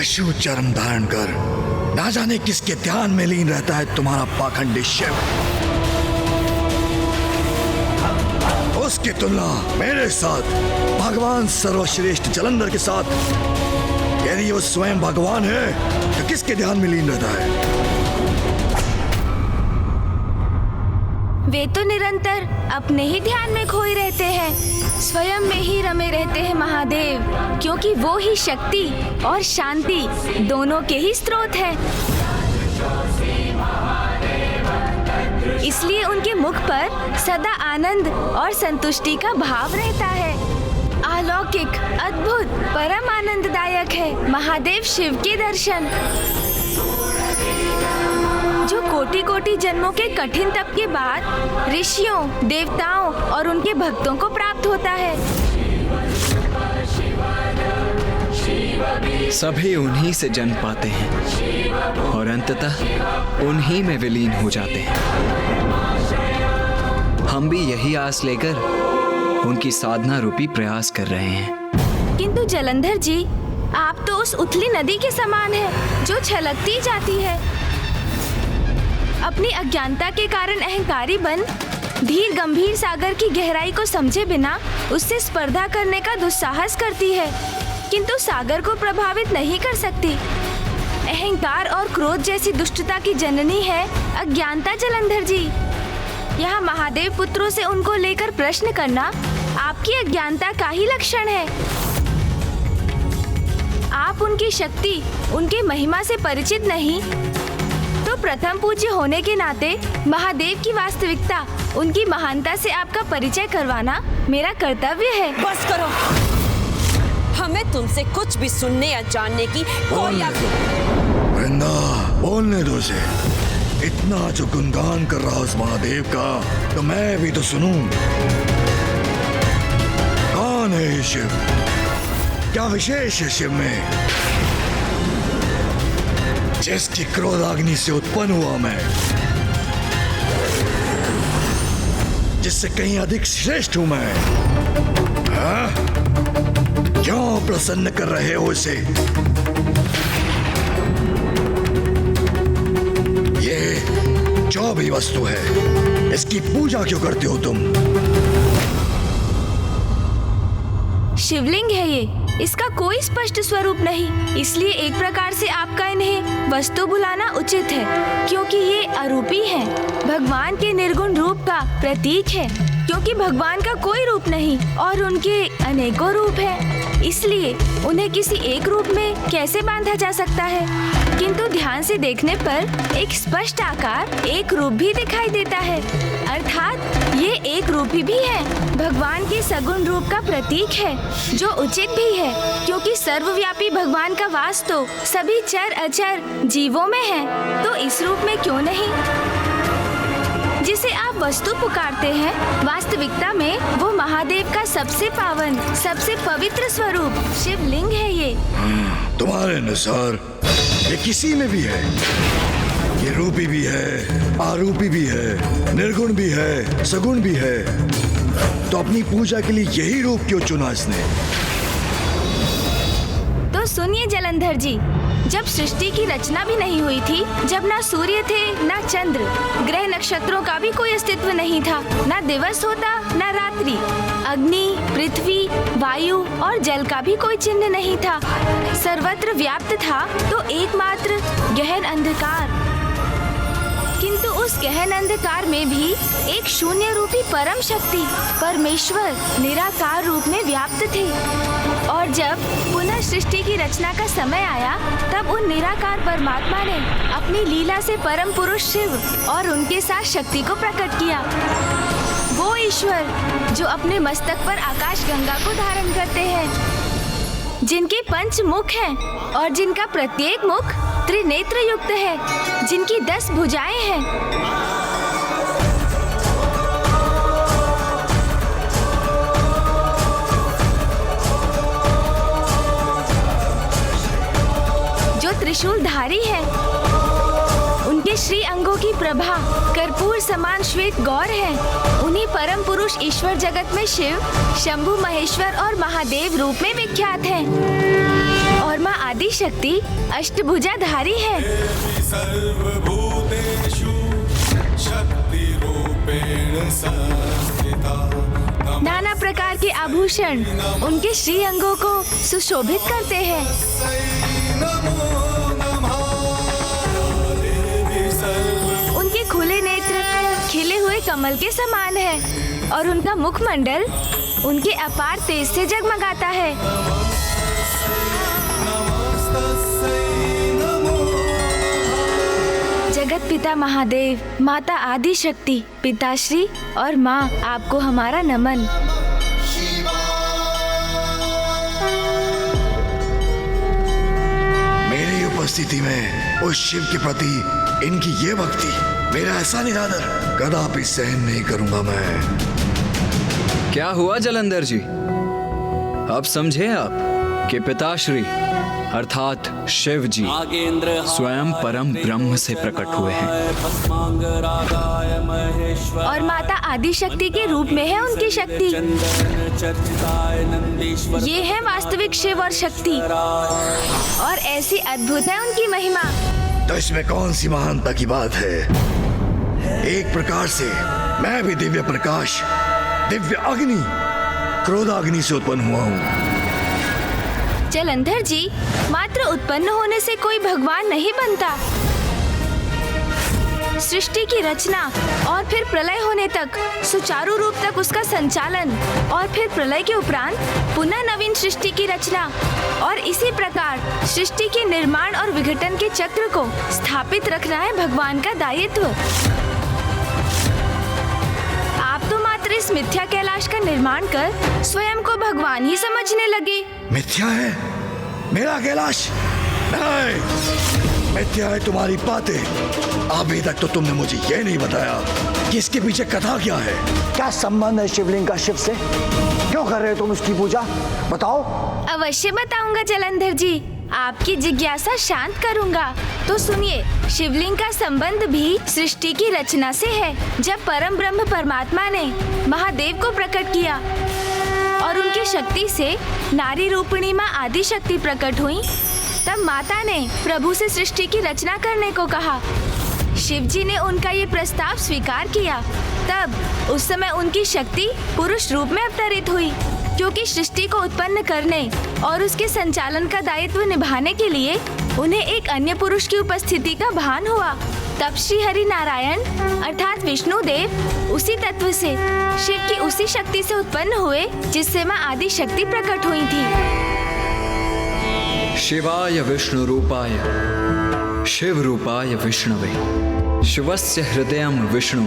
पशु चर्म धारण कर ना जाने किसके ध्यान में लीन रहता है तुम्हारा पाखंडी शिव। उसकी तुलना मेरे साथ भगवान सर्वश्रेष्ठ जलंधर के साथ, यदि वो स्वयं भगवान है तो किसके ध्यान में लीन रहता है? वे तो निरंतर अपने ही ध्यान में खोए रहते हैं, स्वयं में ही रमे रहते हैं महादेव, क्योंकि वो ही शक्ति और शांति दोनों के ही स्रोत है। इसलिए उनके मुख पर सदा आनंद और संतुष्टि का भाव रहता है। अलौकिक, अद्भुत, परम आनंददायक है महादेव शिव के दर्शन, जो कोटि कोटि जन्मों के कठिन तप के बाद ऋषियों, देवताओं और उनके भक्तों को प्राप्त होता है। सभी उन्हीं से जन्म पाते हैं और अंततः उन्हीं में विलीन हो जाते हैं। हम भी यही आस लेकर उनकी साधना रूपी प्रयास कर रहे हैं। किंतु जलंधर जी, आप तो उस उथली नदी के समान है जो छलकती जाती है। अपनी अज्ञानता के कारण अहंकारी बन धीर गंभीर सागर की गहराई को समझे बिना उससे स्पर्धा करने का दुस्साहस करती है, किंतु सागर को प्रभावित नहीं कर सकती। अहंकार और क्रोध जैसी दुष्टता की जननी है अज्ञानता जलंधर जी। यहाँ महादेव पुत्रों से उनको लेकर प्रश्न करना आपकी अज्ञानता का ही लक्षण है। आप उनकी शक्ति, उनकी महिमा से परिचित नहीं, तो प्रथम पूज्य होने के नाते महादेव की वास्तविकता, उनकी महानता से आपका परिचय करवाना मेरा कर्तव्य है। बस करो, हमें तुमसे कुछ भी सुनने या जानने की कोई वृंदा, बोलने दो उसे। इतना जो गुणगान कर रहा उस महादेव का, तो मैं भी तो सुनूं। कौन है ये शिव? क्या विशेष है शिव में, जिसकी क्रोधाग्नि से उत्पन्न हुआ मैं, जिससे कहीं अधिक श्रेष्ठ हूं मैं? हाँ? क्यों प्रसन्न कर रहे हो इसे? ये जो भी वस्तु है, इसकी पूजा क्यों करते हो तुम? शिवलिंग है ये, इसका कोई स्पष्ट स्वरूप नहीं, इसलिए एक प्रकार से आपका इन्हें वस्तु बुलाना उचित है, क्योंकि ये अरूपी है, भगवान के निर्गुण रूप का प्रतीक है। क्योंकि भगवान का कोई रूप नहीं और उनके अनेकों रूप हैं, इसलिए उन्हें किसी एक रूप में कैसे बांधा जा सकता है? किंतु ध्यान से देखने पर एक स्पष्ट आकार, एक रूप भी दिखाई देता है, अर्थात ये एक रूपी भी है, भगवान के सगुण रूप का प्रतीक है, जो उचित भी है, क्योंकि सर्वव्यापी भगवान का वास तो सभी चर अचर जीवों में है, तो इस रूप में क्यों नहीं? जिसे आप वस्तु पुकारते हैं, वास्तविकता में वो महादेव का सबसे पावन, सबसे पवित्र स्वरूप शिवलिंग है ये। तुम्हारे अनुसार ये किसी में भी है, ये रूपी भी है, आरूपी भी है, निर्गुण भी है, सगुण भी है, तो अपनी पूजा के लिए यही रूप क्यों चुना इसने? तो सुनिए जलंधर जी, जब सृष्टि की रचना भी नहीं हुई थी, जब ना सूर्य थे, ना चंद्र, ग्रह नक्षत्रों का भी कोई अस्तित्व नहीं था, ना दिवस होता, ना रात्रि, अग्नि, पृथ्वी, वायु और जल का भी कोई चिन्ह नहीं था, सर्वत्र व्याप्त था तो एकमात्र गहन अंधकार। किंतु उस गहन अंधकार में भी एक शून्य रूपी परम शक्ति परमेश्वर निराकार रूप में व्याप्त थे, और जब पुनः सृष्टि की रचना का समय आया, तब उन निराकार परमात्मा ने अपनी लीला से परम पुरुष शिव और उनके साथ शक्ति को प्रकट किया। वो ईश्वर जो अपने मस्तक पर आकाश गंगा को धारण करते हैं, जिनके 5 मुख हैं और जिनका प्रत्येक मुख त्रिनेत्र युक्त है, जिनकी 10 भुजाएं हैं, जो त्रिशूलधारी है, उनके श्री अंगों की प्रभा कर्पूर समान श्वेत गौर है, उन्हीं परम पुरुष ईश्वर जगत में शिव, शंभु, महेश्वर और महादेव रूप में विख्यात हैं। और माँ आदि शक्ति अष्टभुजाधारी है। सर्वभूतेषु शक्तिरूपेण संस्थिता। नाना प्रकार के आभूषण उनके श्री अंगों को सुशोभित करते हैं। उनके खुले नेत्र खिले हुए कमल के समान है और उनका मुखमंडल उनके अपार तेज से जगमगाता है। जगत पिता महादेव, माता आदि शक्ति, पिताश्री और माँ, आपको हमारा नमन। मेरी उपस्थिति में उस शिव के प्रति इनकी ये भक्ति, मेरा ऐसा निरादर कदापि सहन नहीं करूंगा मैं। क्या हुआ जलंधर जी? अब समझे आप कि पिताश्री अर्थात शिव जी स्वयं परम ब्रह्म से प्रकट हुए हैं और माता आदि शक्ति के रूप में है उनकी शक्ति। ये है वास्तविक शिव और शक्ति और ऐसी अद्भुत है उनकी महिमा। तो इसमें कौन सी महानता की बात है? एक प्रकार से मैं भी दिव्य प्रकाश, दिव्य अग्नि, क्रोधाग्नि से उत्पन्न हुआ हूँ। जलंधर जी, मात्र उत्पन्न होने से कोई भगवान नहीं बनता। सृष्टि की रचना और फिर प्रलय होने तक, सुचारू रूप तक उसका संचालन और फिर प्रलय के उपरांत पुनः नवीन सृष्टि की रचना और इसी प्रकार सृष्टि के निर्माण और विघटन के चक्र को स्थापित रखना है भगवान का दायित्व। आप तो मात्र इस मिथ्या कैलाश का निर्माण कर स्वयं को भगवान ही समझने लगे। मिथ्या है मेरा कैलाश? नहीं, मिथ्या है तुम्हारी बातें। अभी तक तो तुमने मुझे ये नहीं बताया कि इसके पीछे कथा क्या है। क्या संबंध है शिवलिंग का शिव से? क्यों कर रहे हो तुम उसकी पूजा? बताओ। अवश्य बताऊंगा जलंधर जी, आपकी जिज्ञासा शांत करूंगा। तो सुनिए, शिवलिंग का संबंध भी सृष्टि की रचना से है। जब परम ब्रह्म परमात्मा ने महादेव को प्रकट किया और उनकी शक्ति से नारी रूपिणी माँ आदि शक्ति प्रकट हुई, तब माता ने प्रभु से सृष्टि की रचना करने को कहा। शिव जी ने उनका ये प्रस्ताव स्वीकार किया। तब उस समय उनकी शक्ति पुरुष रूप में अवतरित हुई, क्योंकि सृष्टि को उत्पन्न करने और उसके संचालन का दायित्व निभाने के लिए उन्हें एक अन्य पुरुष की उपस्थिति का भान हुआ। तब श्री हरि नारायण अर्थात विष्णु देव उसी तत्व से, शिव की उसी शक्ति से उत्पन्न हुए जिससे माँ आदि शक्ति प्रकट हुई थी। शिवाय विष्णु रूपाय शिव रूपाय विष्णवे शिवस्य हृदयं विष्णु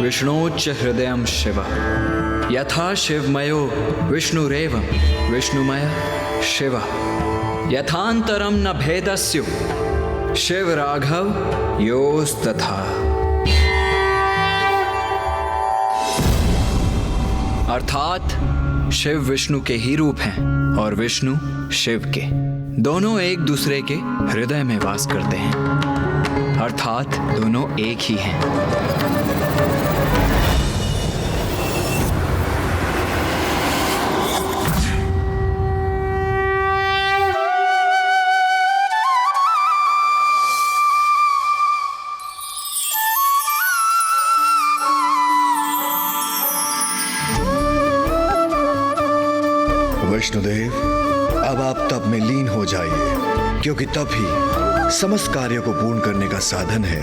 विष्णोच्च हृदयं शिव यथा शिवमयो विष्णुरेव विष्णुमय शिव यथान्तरं न भेदस्यो शिव राघव योस्तथा। अर्थात शिव विष्णु के ही रूप हैं और विष्णु शिव के। दोनों एक दूसरे के हृदय में वास करते हैं, अर्थात दोनों एक ही हैं। विष्णुदेव, अब आप तप में लीन हो जाइए, क्योंकि तप ही समस्त कार्यों को पूर्ण करने का साधन है।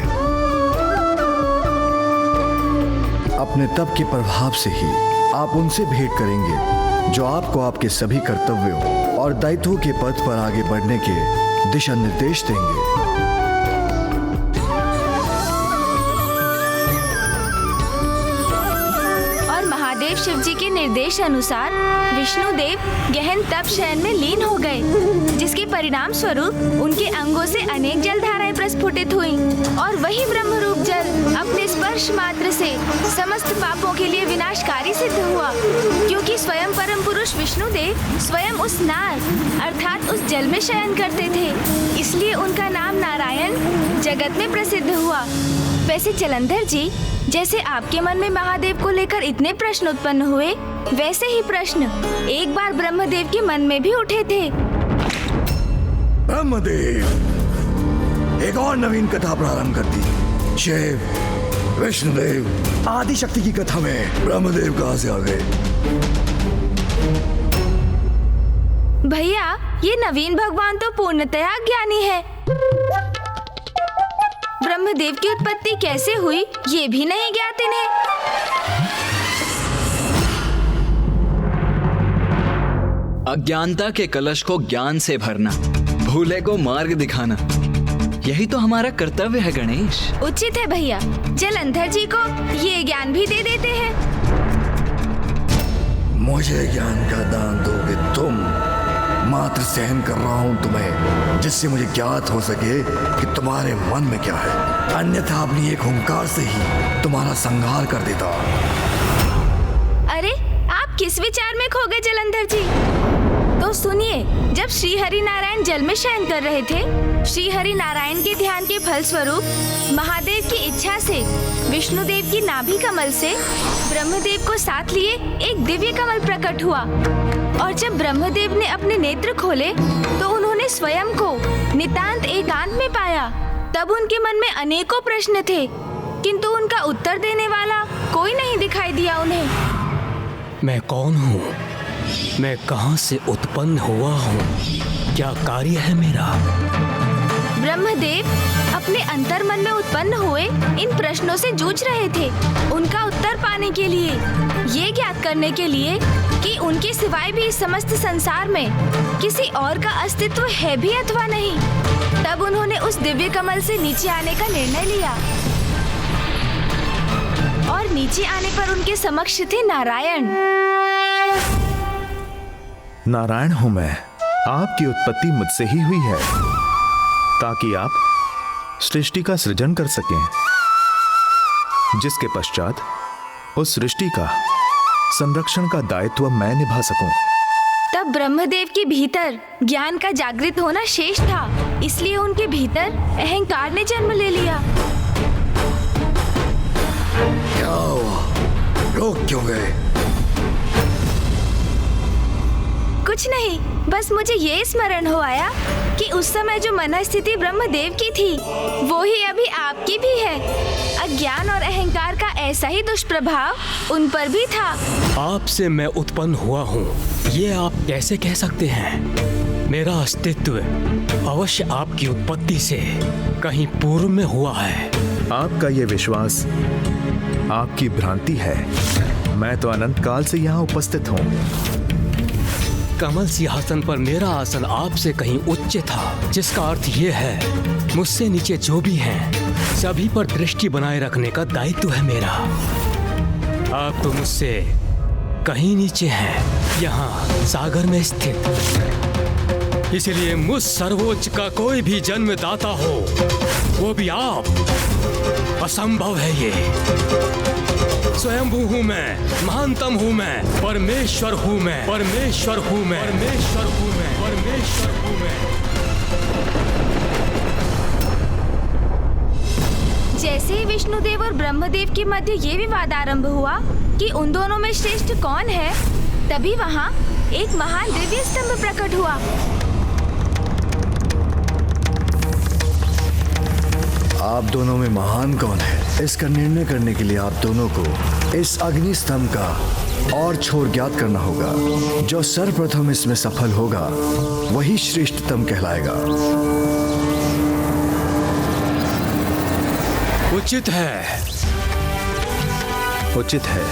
अपने तप के प्रभाव से ही आप उनसे भेंट करेंगे जो आपको आपके सभी कर्तव्यों और दायित्वों के पथ पर आगे बढ़ने के दिशा निर्देश देंगे। महादेव शिव जी के निर्देश अनुसार विष्णु देव गहन तप शयन में लीन हो गए, जिसके परिणाम स्वरूप उनके अंगों से अनेक जलधाराएं प्रस्फुटित हुईं और वही ब्रह्म रूप जल अपने स्पर्श मात्र से समस्त पापों के लिए विनाशकारी सिद्ध हुआ, क्योंकि स्वयं परम पुरुष विष्णु देव स्वयं उस नार अर्थात उस जल में शयन करते थे, इसलिए उनका नाम नारायण जगत में प्रसिद्ध हुआ। वैसे जलंधर जी, जैसे आपके मन में महादेव को लेकर इतने प्रश्न उत्पन्न हुए, वैसे ही प्रश्न एक बार ब्रह्मदेव के मन में भी उठे थे। ब्रह्मदेव, एक और नवीन कथा प्रारंभ कर दी। शिव, विष्णुदेव, आदि शक्ति की कथा में ब्रह्मदेव कहां से आ गए? भैया, ये नवीन भगवान तो पूर्णतया ज्ञानी है। ब्रह्मदेव की उत्पत्ति कैसे हुई ये भी नहीं ज्ञात इन्हें। अज्ञानता के कलश को ज्ञान से भरना, भूले को मार्ग दिखाना, यही तो हमारा कर्तव्य है गणेश। उचित है भैया, जलंधर जी को ये ज्ञान भी दे देते हैं। मुझे ज्ञान का दान दोगे तुम? मात्र सहन कर रहा हूं तुम्हें, जिससे मुझे ज्ञात हो सके कि तुम्हारे मन में क्या है। अन्यथा अपनी एक हुंकार से ही तुम्हारा संहार कर देता। अरे, आप किस विचार में खो गए जलंधर जी? तो सुनिए, जब श्री हरि नारायण जल में शयन कर रहे थे, श्री हरि नारायण के ध्यान के फल स्वरूप महादेव की इच्छा से विष्णुदेव की नाभि कमल से ब्रह्मदेव को साथ लिए एक दिव्य कमल प्रकट हुआ। और जब ब्रह्मदेव ने अपने नेत्र खोले तो उन्होंने स्वयं को नितांत एकांत में पाया। तब उनके मन में अनेकों प्रश्न थे, किंतु उनका उत्तर देने वाला कोई नहीं दिखाई दिया उन्हें। मैं कौन हूँ? मैं कहाँ से उत्पन्न हुआ हूँ? क्या कार्य है मेरा? ब्रह्मदेव अपने अंतर्मन में उत्पन्न हुए इन प्रश्नों से जूझ रहे थे। उनका उत्तर पाने के लिए, ये ज्ञात करने के लिए कि उनके सिवाय भी इस समस्त संसार में किसी और का अस्तित्व है भी अथवा नहीं, तब उन्होंने उस दिव्य कमल से नीचे आने का निर्णय लिया। और नीचे आने पर उनके समक्ष थे नारायण। नारायण हूं मैं। आपकी उत्पत्ति मुझसे ही हुई है ताकि आप सृष्टि का सृजन कर सकें, जिसके पश्चात उस सृष्टि का संरक्षण का दायित्व मैं निभा सकूं। तब ब्रह्मदेव के भीतर ज्ञान का जागृत होना शेष था, इसलिए उनके भीतर अहंकार ने जन्म ले लिया। क्या हुआ? रोक क्यों गए? कुछ नहीं, बस मुझे ये स्मरण हो आया कि उस समय जो मन स्थिति ब्रह्मदेव की थी वो ही अभी आपकी भी है। अज्ञान और अहंकार का ऐसा ही दुष्प्रभाव उन पर भी था। आपसे मैं उत्पन्न हुआ हूँ, ये आप कैसे कह सकते हैं? मेरा अस्तित्व अवश्य आपकी उत्पत्ति से कहीं पूर्व में हुआ है। आपका ये विश्वास आपकी भ्रांति है। मैं तो अनंत काल से यहाँ उपस्थित हूँ। कमल सिंहासन पर मेरा आसन आपसे कहीं उच्च था, जिसका अर्थ ये है मुझसे नीचे जो भी हैं सभी पर दृष्टि बनाए रखने का दायित्व है मेरा। आप तो मुझसे कहीं नीचे हैं, यहाँ सागर में स्थित। इसलिए मुझ सर्वोच्च का कोई भी जन्मदाता हो, वो भी आप, असंभव है ये। स्वयंभू हूँ मैं, महानतम हूँ मैं, परमेश्वर हूँ मैं, परमेश्वर हूँ मैं, परमेश्वर हूँ मैं, परमेश्वर हूँ मैं। जैसे ही विष्णुदेव और ब्रह्मदेव के मध्य ये विवाद आरंभ हुआ कि उन दोनों में श्रेष्ठ कौन है, तभी वहाँ एक महान दिव्य स्तंभ प्रकट हुआ। आप दोनों में महान कौन है, इसका निर्णय करने के लिए आप दोनों को इस अग्नि स्तंभ का और छोर ज्ञात करना होगा। जो सर्वप्रथम इसमें सफल होगा वही श्रेष्ठतम कहलाएगा। उचित है, उचित है।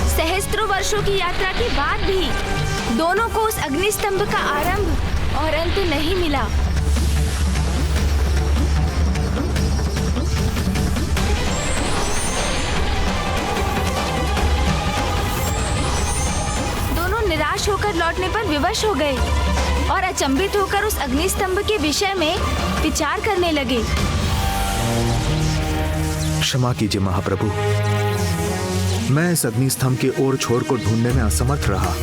सहस्त्रों वर्षों की यात्रा के बाद भी दोनों को उस अग्निस्तंभ का आरंभ और अंत नहीं मिला। दोनों निराश होकर लौटने पर विवश हो गए और अचंभित होकर उस अग्निस्तंभ के विषय में विचार करने लगे। क्षमा कीजिए महाप्रभु, मैं इस अग्निस्तंभ के ओर छोर को ढूंढने में असमर्थ रहा।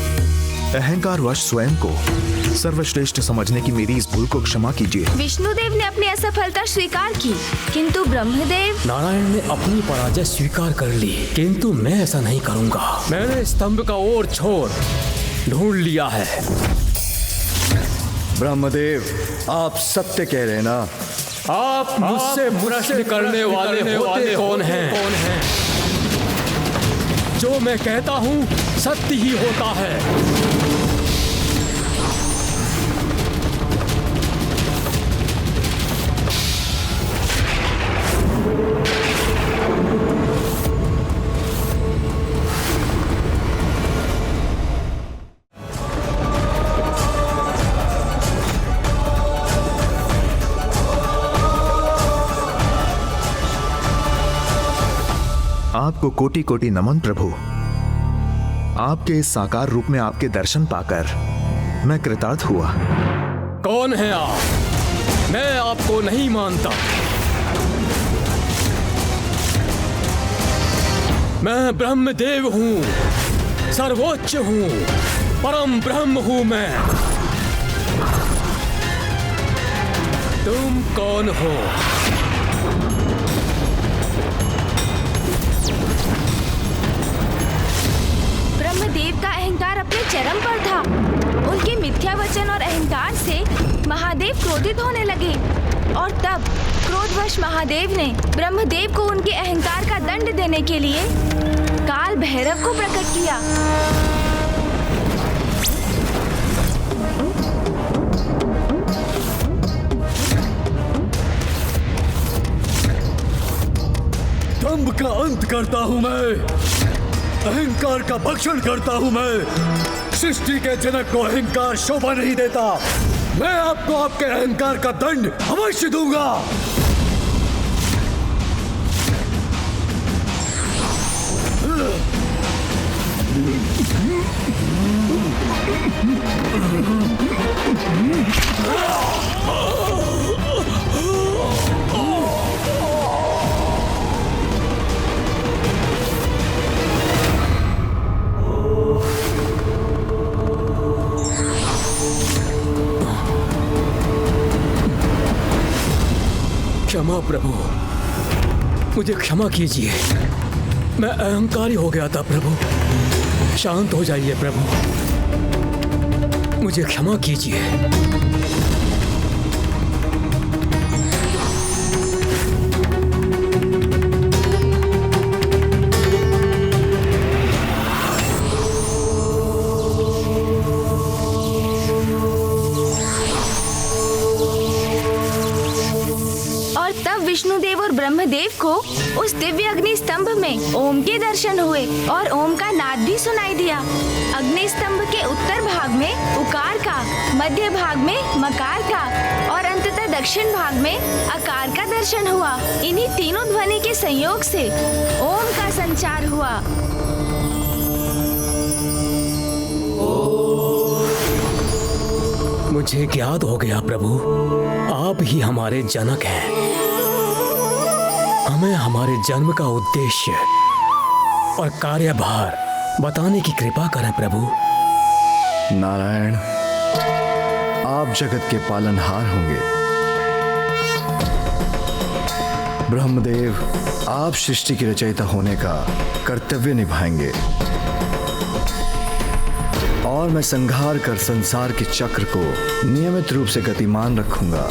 अहंकारवश स्वयं को सर्वश्रेष्ठ समझने की मेरी इस भूल को क्षमा कीजिए। विष्णुदेव ने अपनी असफलता स्वीकार की, किंतु ब्रह्मदेव। नारायण ने अपनी पराजय स्वीकार कर ली, किंतु मैं ऐसा नहीं करूंगा। मैंने स्तंभ का और छोर ढूंढ लिया है। ब्रह्मदेव, आप सत्य कह रहे हैं ना? आप मुझसे प्रश्न करने वाले होते कौन हैं? जो मैं कहता हूँ सत्य ही होता है। आपको कोटि कोटि नमन प्रभु। आपके इस साकार रूप में आपके दर्शन पाकर मैं कृतार्थ हुआ। कौन है आप? मैं आपको नहीं मानता। मैं ब्रह्मदेव हूँ, सर्वोच्च हूँ, परम ब्रह्म हूँ मैं। तुम कौन हो? ब्रह्मदेव का अहंकार अपने चरम पर था। उनके मिथ्या वचन और अहंकार से महादेव क्रोधित होने लगे और तब क्रोधवश महादेव ने ब्रह्मदेव को उनके अहंकार का दंड देने के लिए काल भैरव को प्रकट किया। दंभ का अंत करता हूँ मैं, अहंकार का भक्षण करता हूँ मैं। सृष्टि के जनक को अहंकार शोभा नहीं देता। मैं आपको आपके अहंकार का दंड अवश्य दूंगा। क्षमा प्रभु, मुझे क्षमा कीजिए। मैं अहंकारी हो गया था प्रभु। शांत हो जाइए प्रभु, मुझे क्षमा कीजिए। विष्णुदेव और ब्रह्मदेव को उस दिव्य अग्नि स्तंभ में ओम के दर्शन हुए और ओम का नाद भी सुनाई दिया। अग्नि स्तंभ के उत्तर भाग में उकार का, मध्य भाग में मकार का और अंततः दक्षिण भाग में अकार का दर्शन हुआ। इन्हीं तीनों ध्वनि के संयोग से ओम का संचार हुआ। मुझे ज्ञात हो गया प्रभु, आप ही हमारे जनक हैं। हमें हमारे जन्म का उद्देश्य और कार्यभार बताने की कृपा करें प्रभु। नारायण, आप जगत के पालनहार होंगे। ब्रह्मदेव, आप सृष्टि की रचयिता होने का कर्तव्य निभाएंगे और मैं संहार कर संसार के चक्र को नियमित रूप से गतिमान रखूंगा।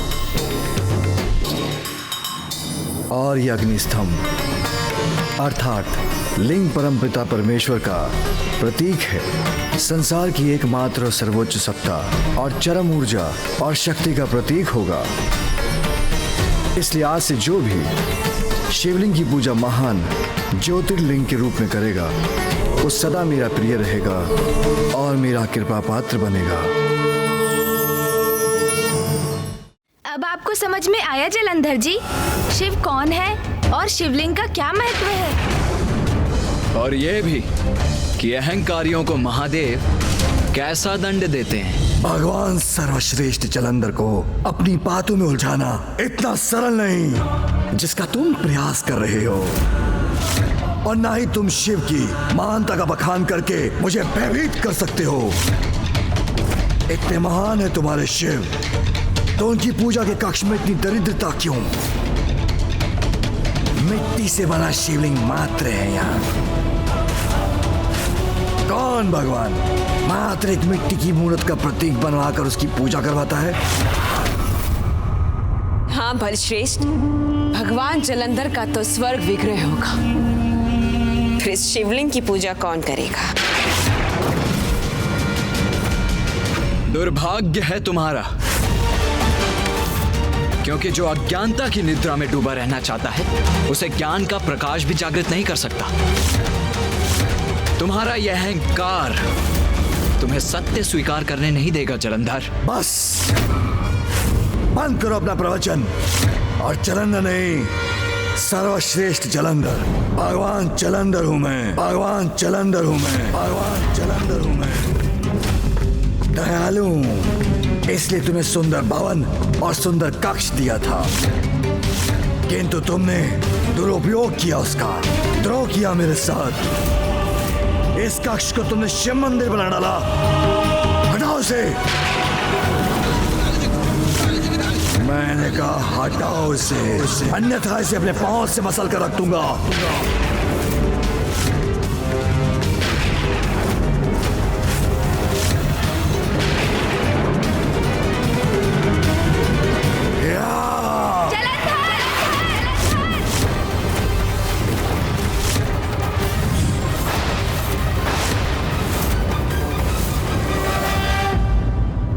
और यह अग्निस्तंभ अर्थात लिंग परमपिता परमेश्वर का प्रतीक है। संसार की एकमात्र और सर्वोच्च सत्ता और चरम ऊर्जा और शक्ति का प्रतीक होगा। इसलिए आज से जो भी शिवलिंग की पूजा महान ज्योतिर्लिंग के रूप में करेगा वो सदा मेरा प्रिय रहेगा और मेरा कृपा पात्र बनेगा। अब आपको समझ में आया जलंधर जी, शिव कौन है और शिवलिंग का क्या महत्व है? और ये भी कि अहंकारियों को महादेव कैसा दंड देते हैं। भगवान सर्वश्रेष्ठ जलंधर को अपनी बातों में उलझाना इतना सरल नहीं जिसका तुम प्रयास कर रहे हो, और ना ही तुम शिव की महानता का बखान करके मुझे भयभीत कर सकते हो। इतने महान है तुम्हारे शिव, तो उनकी पूजा के कक्ष में इतनी दरिद्रता क्यों? मिट्टी से बना शिवलिंग मात्र है यहाँ। कौन भगवान मात्र एक मिट्टी की मूर्त का प्रतीक बनवाकर उसकी पूजा करवाता है? हाँ बलश्रेष्ठ, भगवान जलंधर का तो स्वर्ग विग्रह होगा, फिर इस शिवलिंग की पूजा कौन करेगा? दुर्भाग्य है तुम्हारा, क्योंकि जो अज्ञानता की निद्रा में डूबा रहना चाहता है उसे ज्ञान का प्रकाश भी जागृत नहीं कर सकता। तुम्हारा यह अहंकार तुम्हें सत्य स्वीकार करने नहीं देगा जलंधर। बस बंद करो अपना प्रवचन और जलंधर नहीं, सर्वश्रेष्ठ जलंधर, भगवान जलंधर हूं मैं, भगवान जलंधर हूं मैं, भगवान जलंधर हूं मैं। दयालु हूं, इसलिए तुम्हें सुंदर भवन और सुंदर कक्ष दिया था, किंतु तुमने दुरुपयोग किया उसका, द्रोह किया मेरे साथ। इस कक्ष को तुमने शिव मंदिर बना डाला। हटाओ उसे। मैंने कहा हटाओ इसे, अन्यथा इसे अपने पांव से मसल कर रख दूंगा।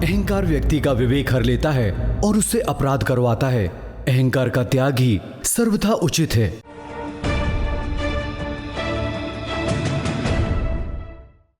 अहंकार व्यक्ति का विवेक हर लेता है और उससे अपराध करवाता है। अहंकार का त्याग ही सर्वथा उचित है।